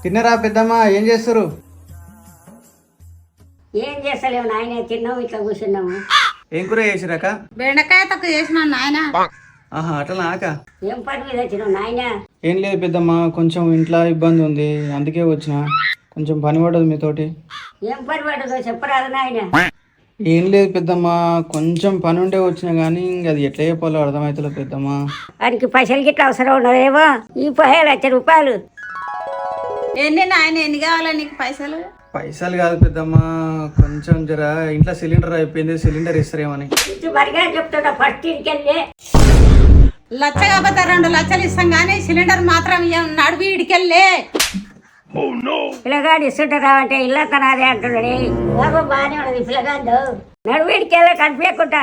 తిన్నరా పెద్దమ్మ? ఏం చేస్తారు? ఏం చేస్తలేము నాయన, తిన్నాము ఇట్లా కూర్చున్నాము. ఏం కూర చేసిరాక? బెండకాయ తక్కువ చేసిన నాయన. ఆహా, అట్లా ఆక. ఏం పని మీద వచ్చినావు నాయన? ఏం లేదు పెద్దమ్మ, కొంచెం ఇంట్లో ఇబ్బంది ఉంది, అందుకే వచ్చిన. కొంచెం పని పడదు మీతోటి. ఏం పని పడదో చెప్పరాదు నాయన. ఏం లేదు పెద్దమ్మ, కొంచెం పని ఉండే వచ్చిన కానీ అది ఎట్లా చెప్పాలో అర్థమవుతలేదు పెద్దమ్మ. వానికి పైసలు గిట్లా అవసరం ఉన్నదేమో. ఈ 10 రూపాయలు. ఎన్ని నాయన, ఎన్ని కావాలా నీకు పైసలు? పైసలు కాదు పెద్దమ్మ, కొంచెం జర ఇంట్లో సిలిండర్ అయిపోయింది, సిలిండర్ ఇస్తారేమని. ఇటు మరిగా చెప్తున్నా, ఫస్ట్ ఇంటికెళ్ళి లచ్చ కాకపోతే 2 లక్షలు ఇస్తాం కానీ సిలిండర్ మాత్రం ఇయ్యం. నడువి ఇడికెళ్ళే. పిల్లగాడు ఇస్తుంటారా అంటే ఇల్లా తనాదే అంటున్నాడు. బాబా బాగానే ఉన్నది పిల్లగాడు. నడువు ఇంటికెళ్ళి కనిపించకుండా.